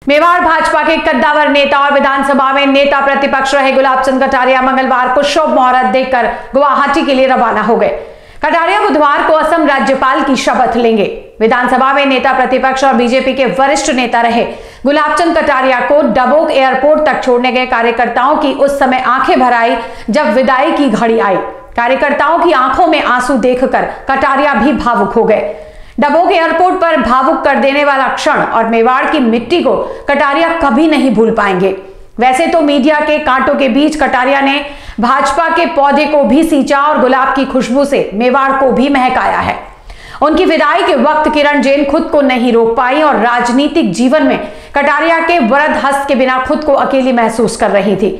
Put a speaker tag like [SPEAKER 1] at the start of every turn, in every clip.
[SPEAKER 1] मेवाड़ भाजपा के कद्दावर नेता और विधानसभा में नेता प्रतिपक्ष रहे गुलाब चंद कटारिया मंगलवार को शुभ मुहूर्त देखकर गुवाहाटी के लिए रवाना हो गए। कटारिया बुधवार को असम राज्यपाल की शपथ लेंगे। विधानसभा में नेता प्रतिपक्ष और बीजेपी के वरिष्ठ नेता रहे गुलाब चंद कटारिया को डबोक एयरपोर्ट तक छोड़ने गए कार्यकर्ताओं की उस समय आंखें भर आई जब विदाई की घड़ी आई। कार्यकर्ताओं की आंखों में आंसू देखकर कटारिया भी भावुक हो गए। डबोक एयरपोर्ट पर भावुक कर देने वाला क्षण और मेवाड़ की मिट्टी को कटारिया कभी नहीं भूल पाएंगे। वैसे तो मीडिया के कांटों के बीच कटारिया ने भाजपा के पौधे को भी सींचा और गुलाब की खुशबू से मेवाड़ को भी महकाया है। उनकी विदाई के वक्त किरण जैन खुद को नहीं रोक पाई और राजनीतिक जीवन में कटारिया के वरद हस्त के बिना खुद को अकेली महसूस कर रही थी।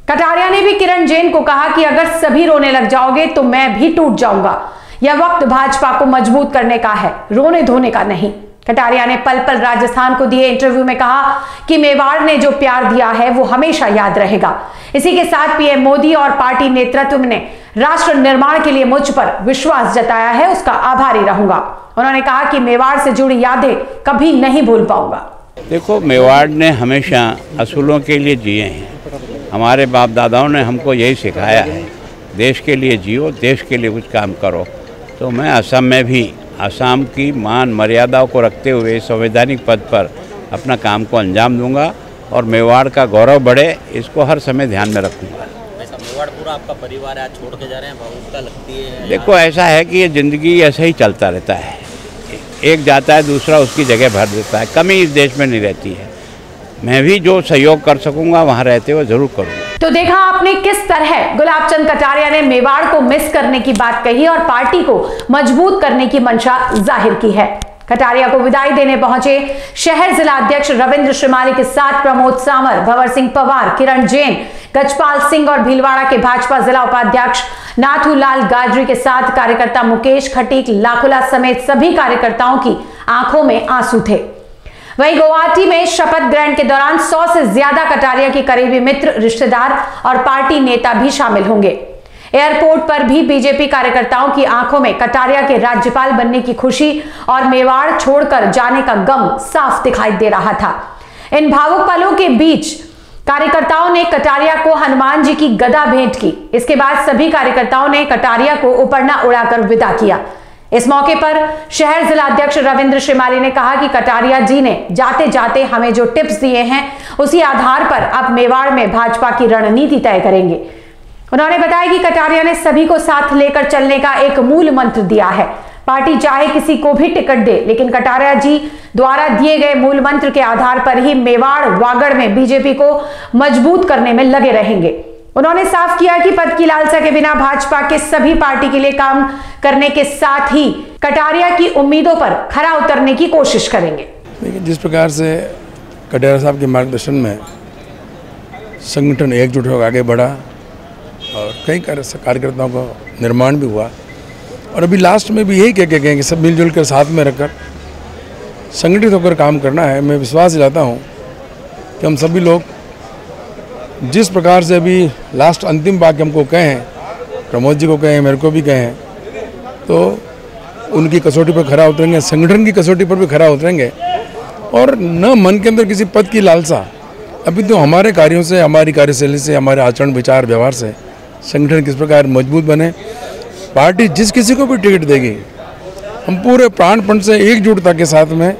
[SPEAKER 1] कटारिया ने भी किरण जैन को कहा कि अगर सभी रोने लग जाओगे तो मैं भी टूट जाऊंगा। यह वक्त भाजपा को मजबूत करने का है, रोने धोने का नहीं। कटारिया ने पल पल राजस्थान को दिए इंटरव्यू में कहा कि मेवाड़ ने जो प्यार दिया है वो हमेशा याद रहेगा। इसी के साथ पीएम मोदी और पार्टी नेतृत्व ने राष्ट्र निर्माण के लिए मुझ पर विश्वास जताया है, उसका आभारी रहूंगा। उन्होंने कहा कि मेवाड़ से जुड़ी यादें कभी नहीं भूल पाऊंगा।
[SPEAKER 2] देखो, मेवाड़ ने हमेशा असूलों के लिए जिए हैं। हमारे बाप दादाओं ने हमको यही सिखाया है, देश के लिए जियो, देश के लिए कुछ काम करो। तो मैं असम में भी असम की मान मर्यादाओं को रखते हुए संवैधानिक पद पर अपना काम को अंजाम दूंगा और मेवाड़ का गौरव बढ़े, इसको हर समय ध्यान में रखूंगा।
[SPEAKER 3] मेवाड़ पूरा आपका परिवार आज छोड़ के जा रहे हैं, भावुकता लगती है।
[SPEAKER 2] देखो, ऐसा है कि ये ज़िंदगी ऐसे ही चलता रहता है, एक जाता है दूसरा उसकी जगह भर देता है, कमी इस देश में नहीं रहती है। मैं भी जो सहयोग कर सकूंगा वहाँ रहते हुए जरूर करूँगा।
[SPEAKER 1] तो देखा आपने किस तरह गुलाब चंद कटारिया ने मेवाड़ को मिस करने की बात कही और पार्टी को मजबूत करने की मंशा जाहिर की है। कटारिया को विदाई देने पहुंचे शहर जिला अध्यक्ष रविंद्र श्रीमाली के साथ प्रमोद सामर, भंवर सिंह पवार, किरण जैन, गजपाल सिंह और भीलवाड़ा के भाजपा जिला उपाध्यक्ष नाथूलाल गाजरी के साथ कार्यकर्ता मुकेश खटीक लाखोला समेत सभी कार्यकर्ताओं की आंखों में आंसू थे। वहीं गुवाहाटी में शपथ ग्रहण के दौरान 100 से ज्यादा कटारिया के करीबी मित्र, रिश्तेदार और पार्टी नेता भी शामिल होंगे। एयरपोर्ट पर भी बीजेपी कार्यकर्ताओं की आंखों में कटारिया के राज्यपाल बनने की खुशी और मेवाड़ छोड़कर जाने का गम साफ दिखाई दे रहा था। इन भावुक पलों के बीच कार्यकर्ताओं ने कटारिया को हनुमान जी की गदा भेंट की। इसके बाद सभी कार्यकर्ताओं ने कटारिया को उपरना उड़ाकर विदा किया। इस मौके पर शहर जिला अध्यक्ष रविंद्र श्रीमाली ने कहा कि कटारिया जी ने जाते जाते हमें जो टिप्स दिए हैं उसी आधार पर अब मेवाड़ में भाजपा की रणनीति तय करेंगे। उन्होंने बताया कि कटारिया ने सभी को साथ लेकर चलने का एक मूल मंत्र दिया है। पार्टी चाहे किसी को भी टिकट दे, लेकिन कटारिया जी द्वारा दिए गए मूल मंत्र के आधार पर ही मेवाड़ वागड़ में बीजेपी को मजबूत करने में लगे रहेंगे। उन्होंने साफ किया कि पद की लालसा के बिना भाजपा के सभी पार्टी के लिए काम करने के साथ ही कटारिया की उम्मीदों पर खरा उतरने की कोशिश करेंगे।
[SPEAKER 4] देखिए, जिस प्रकार से कटारिया साहब के मार्गदर्शन में संगठन एकजुट होकर आगे बढ़ा और कई कार्यकर्ताओं का निर्माण भी हुआ और अभी लास्ट में भी यही कह के गए कि सब मिलजुल कर साथ में रखकर संगठित होकर काम करना है। मैं विश्वास दिलाता हूँ कि हम सभी लोग जिस प्रकार से अभी लास्ट अंतिम वाक्य हमको कहे हैं, प्रमोद जी को कहे हैं, मेरे को भी कहे हैं, तो उनकी कसौटी पर खरा उतरेंगे, संगठन की कसौटी पर भी खरा उतरेंगे और न मन के अंदर किसी पद की लालसा। अभी तो हमारे कार्यों से, हमारी कार्यशैली से, हमारे आचरण विचार व्यवहार से संगठन किस प्रकार मजबूत बने। पार्टी जिस किसी को भी टिकट देगी, हम पूरे प्राणपण से एकजुटता के साथ में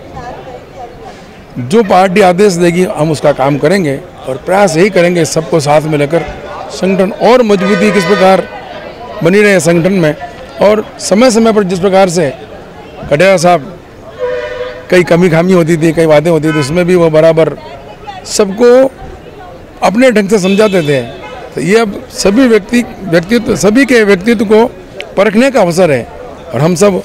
[SPEAKER 4] जो पार्टी आदेश देगी हम उसका काम करेंगे और प्रयास यही करेंगे सबको साथ में लेकर संगठन और मजबूती किस प्रकार बनी रहे संगठन में। और समय समय पर जिस प्रकार से कटारिया साहब कई कमी खामी होती थी, कई बातें होती थी, उसमें भी वो बराबर सबको अपने ढंग से समझाते थे। तो ये अब सभी के व्यक्तित्व को परखने का अवसर है और हम सब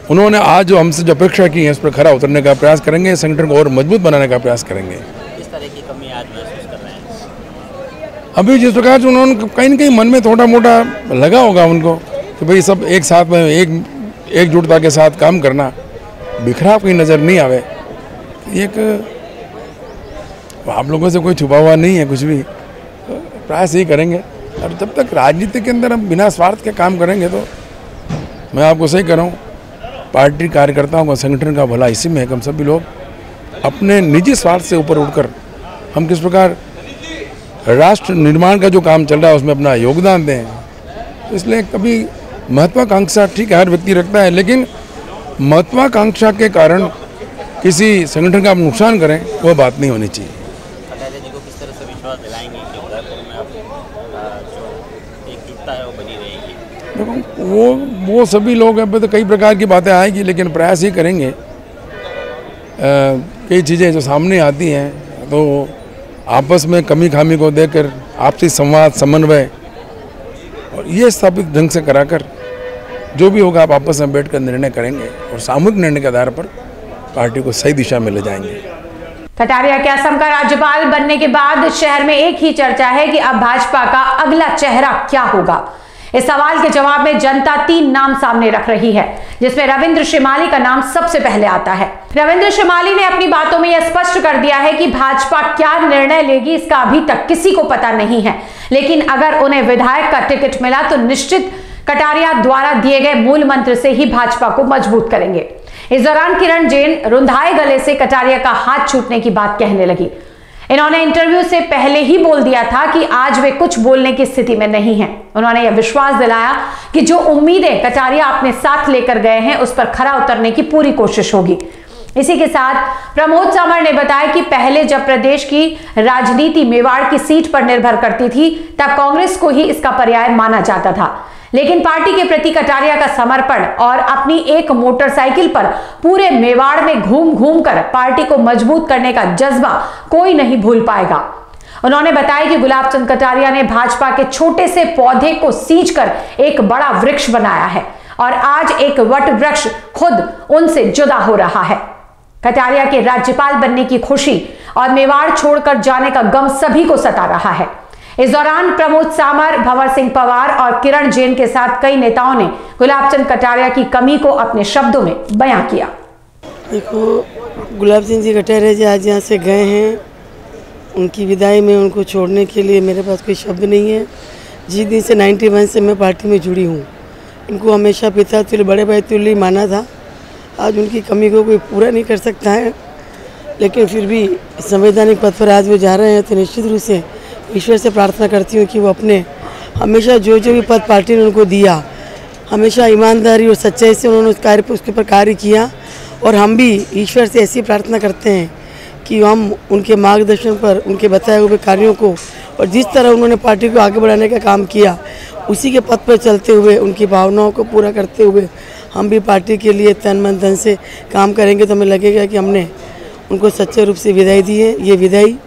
[SPEAKER 4] उन्होंने आज जो हमसे जो अपेक्षा की है उस पर खरा उतरने का प्रयास करेंगे, संगठन को और मजबूत बनाने का प्रयास करेंगे।
[SPEAKER 3] किस तरह की कमी आज महसूस कर रहे हैं?
[SPEAKER 4] अभी जिस प्रकार से उन्होंने कहीं न कहीं मन में थोड़ा मोटा लगा होगा उनको कि भाई सब एक साथ में एकजुटता के साथ काम करना, बिखराव कहीं नज़र नहीं आवे। एक आप लोगों से कोई छुपा हुआ नहीं है कुछ भी, तो प्रयास यही करेंगे और जब तक राजनीति के अंदर हम बिना स्वार्थ के काम करेंगे तो मैं आपको सही कह रहा हूँ, पार्टी कार्यकर्ताओं का, संगठन का भला इसी में है कि हम सभी लोग अपने निजी स्वार्थ से ऊपर उठकर हम किस प्रकार राष्ट्र निर्माण का जो काम चल रहा है उसमें अपना योगदान दें। इसलिए कभी महत्वाकांक्षा ठीक है हर व्यक्ति रखता है, लेकिन महत्वाकांक्षा के कारण किसी संगठन का आप नुकसान करें वो बात नहीं होनी चाहिए।
[SPEAKER 3] कटारिया जी को किस तरह से विश्वास दिलाएंगे कि उदयपुर में अब जो एकजुटता है वो बनी रहेगी?
[SPEAKER 4] देखो वो सभी लोग अब तो कई प्रकार की बातें आएगी, लेकिन प्रयास ही करेंगे। कई चीज़ें जो सामने आती हैं तो आपस में कमी खामी को देखकर आपसी संवाद समन्वय और ये स्थापित ढंग से कराकर जो भी होगा आप आपस में बैठकर निर्णय करेंगे और सामूहिक निर्णय के आधार पर पार्टी को सही दिशा में ले जाएंगे।
[SPEAKER 1] कटारिया के असम का राज्यपाल बनने के बाद शहर में एक ही चर्चा है कि अब भाजपा का अगला चेहरा क्या होगा। इस सवाल के जवाब में जनता 3 नाम सामने रख रही है, जिसमें रविंद्र श्रीमाली का नाम सबसे पहले आता है। रविंद्र श्रीमाली ने अपनी बातों में यह स्पष्ट कर दिया है कि भाजपा क्या निर्णय लेगी इसका अभी तक किसी को पता नहीं है, लेकिन अगर उन्हें विधायक का टिकट मिला तो निश्चित कटारिया द्वारा दिए गए मूल मंत्र से ही भाजपा को मजबूत करेंगे। इस दौरान किरण जैन रुंधाए गले से कटारिया का हाथ छूटने की बात कहने लगी। इन्होंने इंटरव्यू से पहले ही बोल दिया था कि आज वे कुछ बोलने की स्थिति में नहीं हैं। उन्होंने यह विश्वास दिलाया कि जो उम्मीदें कटारिया अपने साथ लेकर गए हैं उस पर खरा उतरने की पूरी कोशिश होगी। इसी के साथ प्रमोद सामर ने बताया कि पहले जब प्रदेश की राजनीति मेवाड़ की सीट पर निर्भर करती थी तब कांग्रेस को ही इसका पर्याय माना जाता था, लेकिन पार्टी के प्रति कटारिया का समर्पण और अपनी एक मोटरसाइकिल पर पूरे मेवाड़ में घूम घूम कर पार्टी को मजबूत करने का जज्बा कोई नहीं भूल पाएगा। उन्होंने बताया कि गुलाब चंद कटारिया ने भाजपा के छोटे से पौधे को सींचकर एक बड़ा वृक्ष बनाया है और आज एक वट वृक्ष खुद उनसे जुदा हो रहा है। कटारिया के राज्यपाल बनने की खुशी और मेवाड़ छोड़कर जाने का गम सभी को सता रहा है। इस दौरान प्रमोद सामर, भंवर सिंह पवार और किरण जैन के साथ कई नेताओं ने गुलाब चंद कटारिया की कमी को अपने शब्दों में बयां किया।
[SPEAKER 5] देखो, गुलाब चंद जी कटारिया जी आज यहाँ से गए हैं, उनकी विदाई में उनको छोड़ने के लिए मेरे पास कोई शब्द नहीं है। जिस दिन से 91 से मैं पार्टी में जुड़ी हूँ, इनको हमेशा पिता तुल्य, बड़े भाई तुल्य माना था। आज उनकी कमी को कोई पूरा नहीं कर सकता है, लेकिन फिर भी संवैधानिक पद पर आज वो जा रहे हैं तो निश्चित रूप से ईश्वर से प्रार्थना करती हूँ कि वो अपने हमेशा जो भी पद पार्टी ने उनको दिया, हमेशा ईमानदारी और सच्चाई से उन्होंने उसके ऊपर कार्य किया। और हम भी ईश्वर से ऐसी प्रार्थना करते हैं कि हम उनके मार्गदर्शन पर, उनके बताए हुए कार्यों को और जिस तरह उन्होंने पार्टी को आगे बढ़ाने का काम किया उसी के पथ पर चलते हुए, उनकी भावनाओं को पूरा करते हुए हम भी पार्टी के लिए तन मन धन से काम करेंगे तो हमें लगेगा कि हमने उनको सच्चे रूप से विदाई दी है। ये विदाई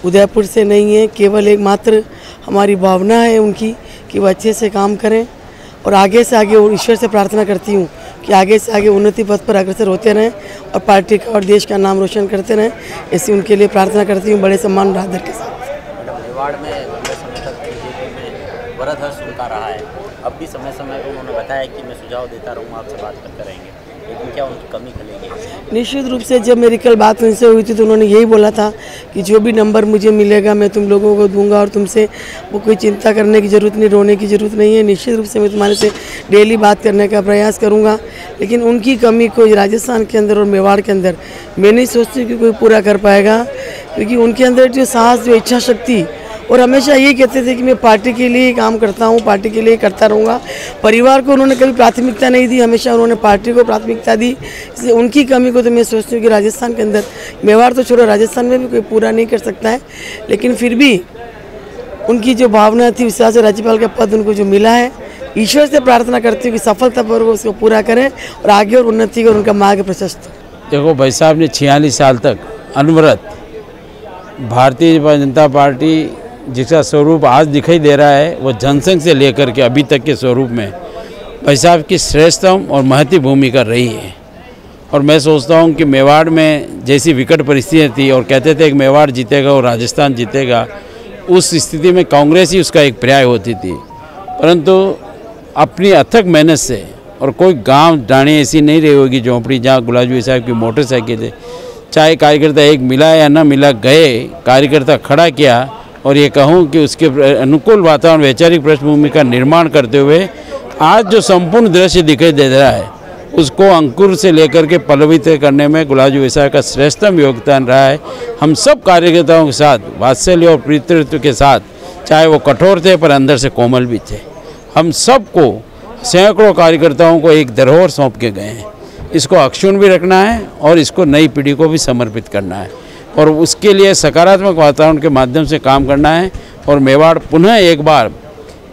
[SPEAKER 5] उदयपुर से नहीं है, केवल एक मात्र हमारी भावना है उनकी कि वो अच्छे से काम करें और आगे से आगे ईश्वर से प्रार्थना करती हूँ कि आगे से आगे उन्नति पथ पर अग्रसर होते रहें और पार्टी का और देश का नाम रोशन करते रहें। ऐसी उनके लिए प्रार्थना करती हूँ बड़े सम्मान और आदर के साथ।
[SPEAKER 3] मेवाड़ में लंबे समय तक बीजेपी में वरद हर्ष उनका रहा है, अब भी समय समय पर उन्होंने बताया कि मैं सुझाव देता रहूँगा, आपसे बात करते रहेंगे, लेकिन क्या उनकी कमी खलेगी?
[SPEAKER 5] निश्चित रूप से जब मेरी कल बात उनसे हुई थी तो उन्होंने यही बोला था कि जो भी नंबर मुझे मिलेगा मैं तुम लोगों को दूंगा और तुमसे वो कोई चिंता करने की ज़रूरत नहीं, रोने की ज़रूरत नहीं है। निश्चित रूप से मैं तुम्हारे से डेली बात करने का प्रयास करूंगा, लेकिन उनकी कमी को राजस्थान के अंदर और मेवाड़ के अंदर मैं नहीं सोचती कि कोई पूरा कर पाएगा, क्योंकि उनके अंदर जो साहस, जो इच्छा शक्ति, और हमेशा ये कहते थे कि मैं पार्टी के लिए काम करता हूँ, पार्टी के लिए करता रहूँगा। परिवार को उन्होंने कभी प्राथमिकता नहीं दी, हमेशा उन्होंने पार्टी को प्राथमिकता दी। इसलिए उनकी कमी को तो मैं सोचती हूँ कि राजस्थान के अंदर, मेवाड़ तो छोड़ो, राजस्थान में भी कोई पूरा नहीं कर सकता है। लेकिन फिर भी उनकी जो भावना थी, विश्वास से राज्यपाल का पद उनको जो मिला है, ईश्वर से प्रार्थना करती हूँ कि सफलता पर वो उसको पूरा करें और आगे और उन्नति कर उनका मार्ग प्रशस्त हो।
[SPEAKER 6] देखो, भाई साहब ने 46 साल तक अनवरत भारतीय जनता पार्टी जिसका स्वरूप आज दिखाई दे रहा है वो जनसंघ से लेकर के अभी तक के स्वरूप में भाई साहब की श्रेष्ठतम और महत्वपूर्ण भूमिका रही है। और मैं सोचता हूँ कि मेवाड़ में जैसी विकट परिस्थितियाँ थी और कहते थे कि मेवाड़ जीतेगा और राजस्थान जीतेगा, उस स्थिति में कांग्रेस ही उसका एक पर्याय होती थी। परंतु अपनी अथक मेहनत से, और कोई गांव डाणी ऐसी नहीं रही होगी झोंपड़ी जहाँ गुलाब जी साहब की मोटरसाइकिल थे, चाहे कार्यकर्ता एक मिला या न मिला, गए कार्यकर्ता खड़ा किया और ये कहूँ कि उसके अनुकूल वातावरण, वैचारिक पृष्ठभूमि का निर्माण करते हुए आज जो संपूर्ण दृश्य दिखाई दे रहा है उसको अंकुर से लेकर के पल्लवित करने में गुलाबजी वैशाख का श्रेष्ठतम योगदान रहा है। हम सब कार्यकर्ताओं के साथ वात्सल्य और पितृत्व के साथ, चाहे वो कठोर थे पर अंदर से कोमल भी थे, हम सबको सैकड़ों कार्यकर्ताओं को एक धरोहर सौंप के गए हैं। इसको अक्षुण्ण भी रखना है और इसको नई पीढ़ी को भी समर्पित करना है और उसके लिए सकारात्मक वातावरण के माध्यम से काम करना है। और मेवाड़ पुनः एक बार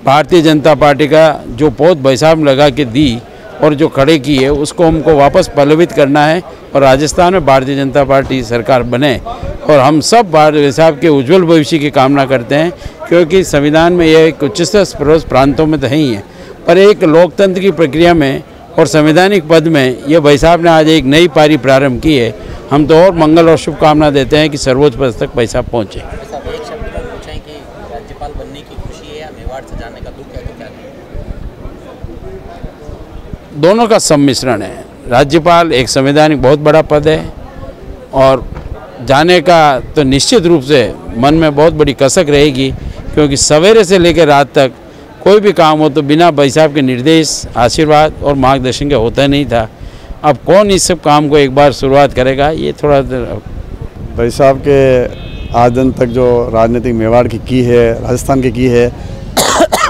[SPEAKER 6] भारतीय जनता पार्टी का जो पौध बैसाख में लगा के दी और जो खड़े की है उसको हमको वापस पल्लवित करना है और राजस्थान में भारतीय जनता पार्टी सरकार बने। और हम सब भारतीय साहब के उज्जवल भविष्य की कामना करते हैं, क्योंकि संविधान में यह एक उच्चतम प्रांतों में तो है ही है, पर एक लोकतंत्र की प्रक्रिया में और संवैधानिक पद में यह भाई साहब ने आज एक नई पारी प्रारंभ की है। हम तो और मंगल और शुभकामना देते हैं कि सर्वोच्च पद तक भाई साहब पहुँचे।
[SPEAKER 3] एक शब्द में पूछें कि राज्यपाल बनने की खुशी है या मेवाड़ से जाने का दुख है, तो क्या कहें?
[SPEAKER 6] दोनों का सम्मिश्रण है। राज्यपाल एक संवैधानिक बहुत बड़ा पद है और जाने का तो निश्चित रूप से मन में बहुत बड़ी कसक रहेगी, क्योंकि सवेरे से लेकर रात तक कोई भी काम हो तो बिना भाई साहब के निर्देश, आशीर्वाद और मार्गदर्शन के होता नहीं था। अब कौन इस सब काम को एक बार शुरुआत करेगा, ये थोड़ा
[SPEAKER 7] भाई साहब के आज दिन तक जो राजनीतिक मेवाड़ की है, राजस्थान की है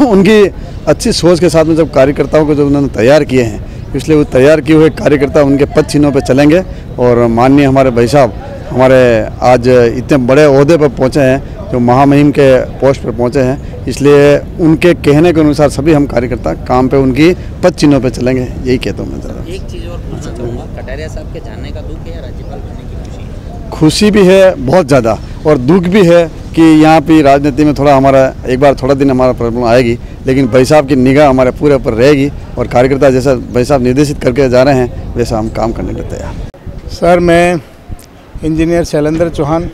[SPEAKER 7] उनकी अच्छी सोच के साथ में जब कार्यकर्ताओं को जब उन्होंने तैयार किए हैं, इसलिए वो तैयार किए हुए कार्यकर्ता उनके पद चिन्हों पर चलेंगे। और माननीय हमारे भाई साहब हमारे आज इतने बड़े ओहदे पर पहुँचे हैं, जो महामहिम के पोस्ट पर पहुँचे हैं, इसलिए उनके कहने के अनुसार सभी हम कार्यकर्ता काम पे उनकी पद चिन्हों पर चलेंगे, यही कहता हूँ मैं ज़रा।
[SPEAKER 3] एक चीज़ और पूछना चाहूँगा, कटारिया साहब के जाने का दुख है या राज्यपाल बनने की खुशी?
[SPEAKER 7] खुशी भी है बहुत ज़्यादा, और दुख भी है कि यहाँ पे राजनीति में थोड़ा हमारा एक बार थोड़ा दिन हमारा प्रॉब्लम आएगी, लेकिन भाई साहब की निगाह हमारे पूरे ऊपर रहेगी और कार्यकर्ता जैसा भाई साहब निर्देशित करके जा रहे हैं वैसा हम काम करने के लिए तैयार।
[SPEAKER 8] सर, मैं इंजीनियर शैलेंद्र चौहान,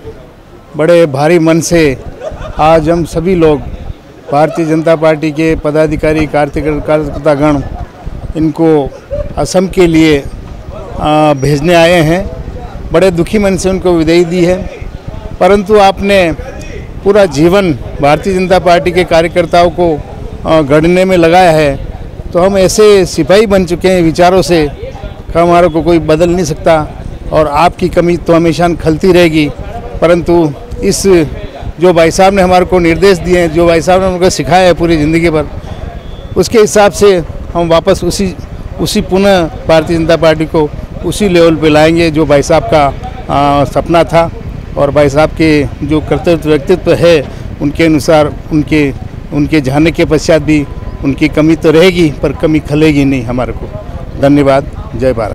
[SPEAKER 8] बड़े भारी मन से आज हम सभी लोग भारतीय जनता पार्टी के पदाधिकारी, कार्यकर्तागण इनको असम के लिए भेजने आए हैं। बड़े दुखी मन से उनको विदाई दी है, परंतु आपने पूरा जीवन भारतीय जनता पार्टी के कार्यकर्ताओं को गढ़ने में लगाया है, तो हम ऐसे सिपाही बन चुके हैं विचारों से कि हमारे को कोई बदल नहीं सकता और आपकी कमी तो हमेशा खलती रहेगी। परंतु इस जो भाई साहब ने हमारे को निर्देश दिए हैं, जो भाई साहब ने हमको सिखाया है पूरी ज़िंदगी भर, उसके हिसाब से हम वापस उसी पुनः भारतीय जनता पार्टी को उसी लेवल पे लाएंगे जो भाई साहब का सपना था। और भाई साहब के जो कर्तव्य व्यक्तित्व है उनके अनुसार उनके जाने के पश्चात भी उनकी कमी तो रहेगी, पर कमी खलेगी नहीं हमारे को। धन्यवाद। जय भारत।